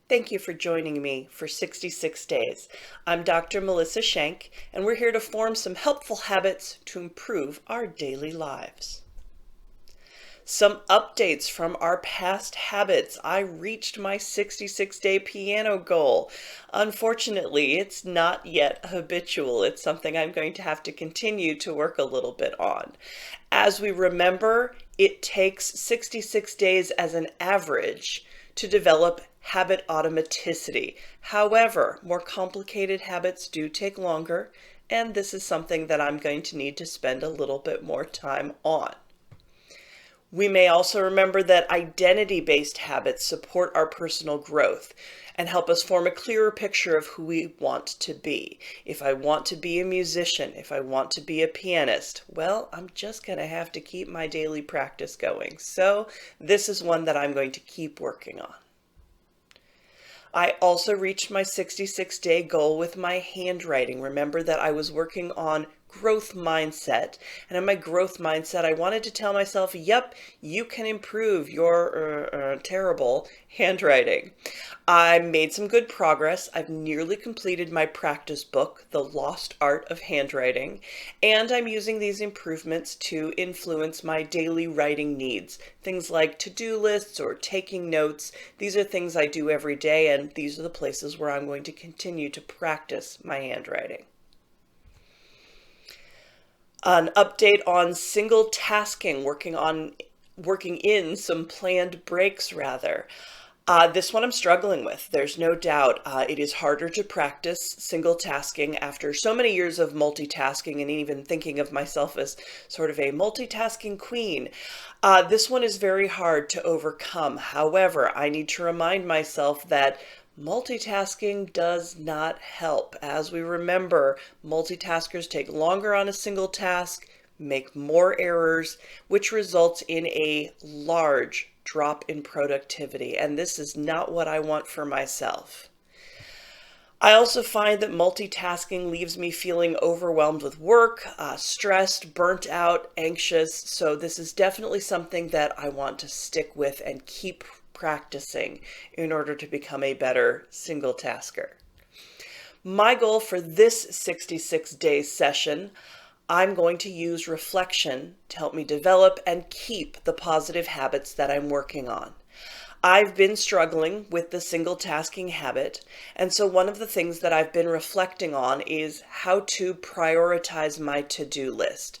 Thank you for joining me for 66 Days. I'm Dr. Melissa Schenk, and we're here to form some helpful habits to improve our daily lives. Some updates from our past habits. I reached my 66-day piano goal. Unfortunately, it's not yet habitual. It's something I'm going to have to continue to work a little bit on. As we remember, it takes 66 days as an average to develop habit automaticity. However, more complicated habits do take longer, and this is something that I'm going to need to spend a little bit more time on. We may also remember that identity-based habits support our personal growth and help us form a clearer picture of who we want to be. If I want to be a musician, if I want to be a pianist, well, I'm just going to have to keep my daily practice going. So this is one that I'm going to keep working on. I also reached my 66-day goal with my handwriting. Remember that I was working on growth mindset. And in my growth mindset, I wanted to tell myself, yep, you can improve your terrible handwriting. I made some good progress. I've nearly completed my practice book, The Lost Art of Handwriting, and I'm using these improvements to influence my daily writing needs. Things like to-do lists or taking notes. These are things I do every day, and these are the places where I'm going to continue to practice my handwriting. An update on single tasking, working in some planned breaks rather. This one I'm struggling with. There's no doubt it is harder to practice single tasking after so many years of multitasking and even thinking of myself as sort of a multitasking queen. This one is very hard to overcome. However, I need to remind myself that multitasking does not help. As we remember, multitaskers take longer on a single task, make more errors, which results in a large drop in productivity. And this is not what I want for myself. I also find that multitasking leaves me feeling overwhelmed with work, stressed, burnt out, anxious. So this is definitely something that I want to stick with and keep practicing in order to become a better single tasker. My goal for this 66-day session, I'm going to use reflection to help me develop and keep the positive habits that I'm working on. I've been struggling with the single tasking habit, and so one of the things that I've been reflecting on is how to prioritize my to-do list.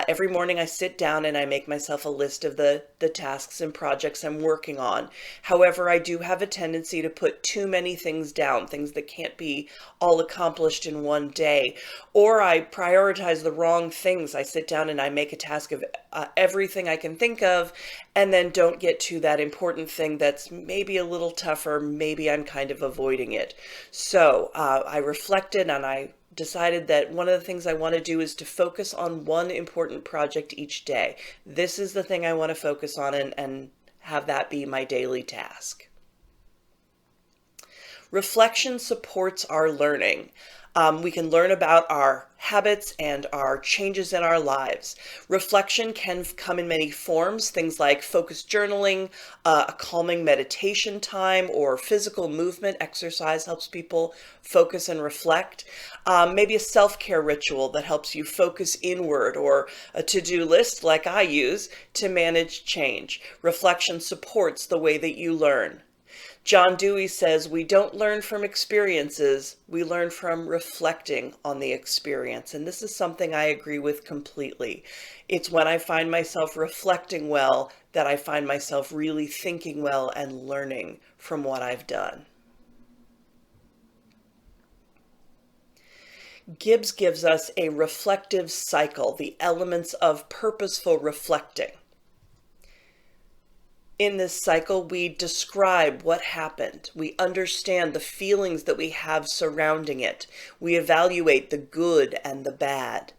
Every morning I sit down and I make myself a list of the tasks and projects I'm working on. However, I do have a tendency to put too many things down, things that can't be all accomplished in one day, or I prioritize the wrong things. I sit down and I make a task of everything I can think of, and then don't get to that important thing that's maybe a little tougher, maybe I'm kind of avoiding it. So I reflected and I decided that one of the things I want to do is to focus on one important project each day. This is the thing I want to focus on and have that be my daily task. Reflection supports our learning. We can learn about our habits and our changes in our lives. Reflection can come in many forms, things like focused journaling, a calming meditation time, or physical movement. Exercise helps people focus and reflect. Maybe a self-care ritual that helps you focus inward, or a to-do list like I use to manage change. Reflection supports the way that you learn. John Dewey says, we don't learn from experiences, we learn from reflecting on the experience. And this is something I agree with completely. It's when I find myself reflecting well that I find myself really thinking well and learning from what I've done. Gibbs gives us a reflective cycle, the elements of purposeful reflecting. In this cycle, we describe what happened. We understand the feelings that we have surrounding it. We evaluate the good and the bad.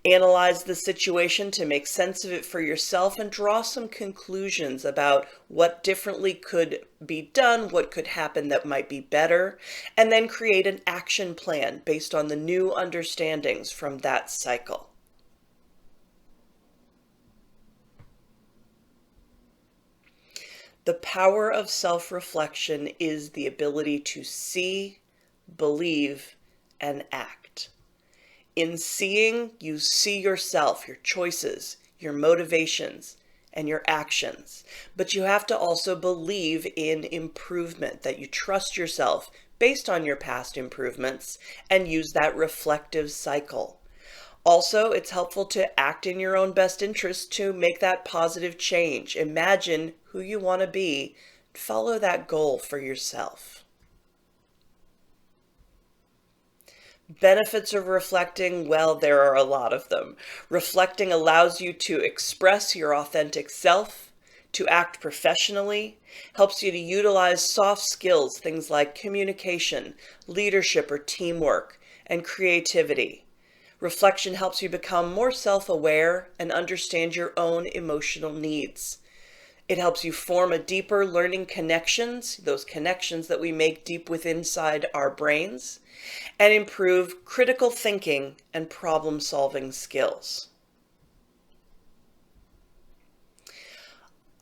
Analyze the situation to make sense of it for yourself and draw some conclusions about what differently could be done, what could happen that might be better, and then create an action plan based on the new understandings from that cycle. The power of self-reflection is the ability to see, believe, and act. In seeing, you see yourself, your choices, your motivations, and your actions. But you have to also believe in improvement, that you trust yourself based on your past improvements and use that reflective cycle. Also, it's helpful to act in your own best interest to make that positive change. Imagine who you want to be. Follow that goal for yourself. Benefits of reflecting, well, there are a lot of them. Reflecting allows you to express your authentic self, to act professionally, helps you to utilize soft skills, things like communication, leadership or teamwork, and creativity. Reflection helps you become more self-aware and understand your own emotional needs. It helps you form a deeper learning connections, those connections that we make deep within inside our brains, and improve critical thinking and problem-solving skills.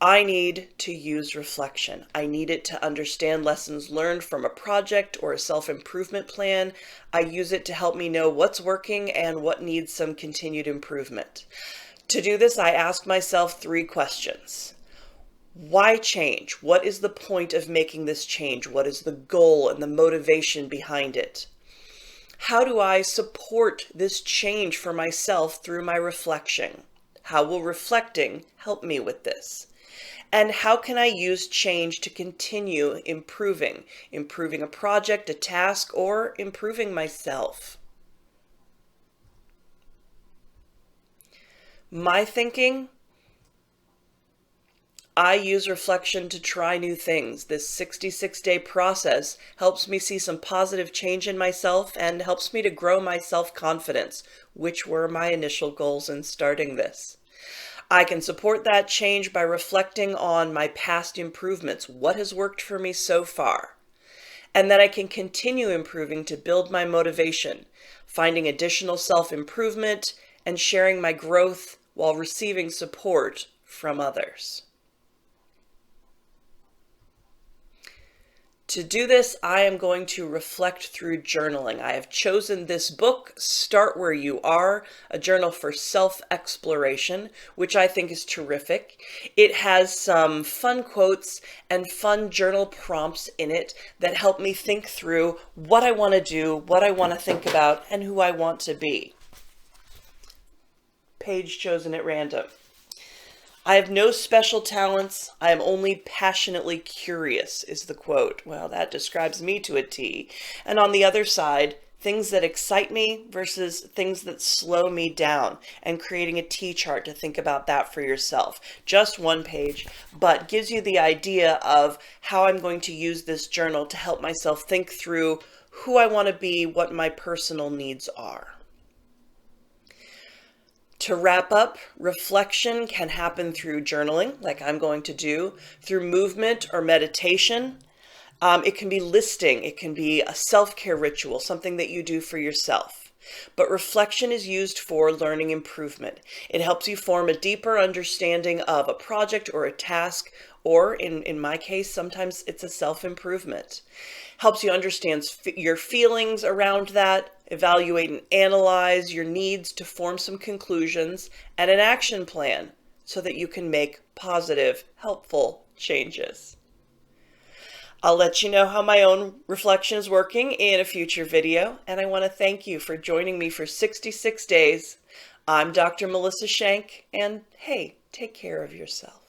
I need to use reflection. I need it to understand lessons learned from a project or a self-improvement plan. I use it to help me know what's working and what needs some continued improvement. To do this, I ask myself 3 questions. Why change? What is the point of making this change? What is the goal and the motivation behind it? How do I support this change for myself through my reflection? How will reflecting help me with this? And how can I use change to continue improving a project, a task, or improving myself? My thinking, I use reflection to try new things. This 66-day process helps me see some positive change in myself and helps me to grow my self-confidence, which were my initial goals in starting this. I can support that change by reflecting on my past improvements, what has worked for me so far, and then I can continue improving to build my motivation, finding additional self-improvement, and sharing my growth while receiving support from others. To do this, I am going to reflect through journaling. I have chosen this book, Start Where You Are, a journal for self-exploration, which I think is terrific. It has some fun quotes and fun journal prompts in it that help me think through what I want to do, what I want to think about, and who I want to be. Page chosen at random. I have no special talents. I am only passionately curious, is the quote. Well, that describes me to a T. And on the other side, things that excite me versus things that slow me down, and creating a T chart to think about that for yourself. Just 1 page, but gives you the idea of how I'm going to use this journal to help myself think through who I want to be, what my personal needs are. To wrap up, reflection can happen through journaling, like I'm going to do, through movement or meditation. It can be listing, it can be a self-care ritual, something that you do for yourself. But reflection is used for learning improvement. It helps you form a deeper understanding of a project or a task, or in my case, sometimes it's a self-improvement. Helps you understand your feelings around that, evaluate and analyze your needs to form some conclusions and an action plan so that you can make positive, helpful changes. I'll let you know how my own reflection is working in a future video, and I want to thank you for joining me for 66 days. I'm Dr. Melissa Shank, and hey, take care of yourself.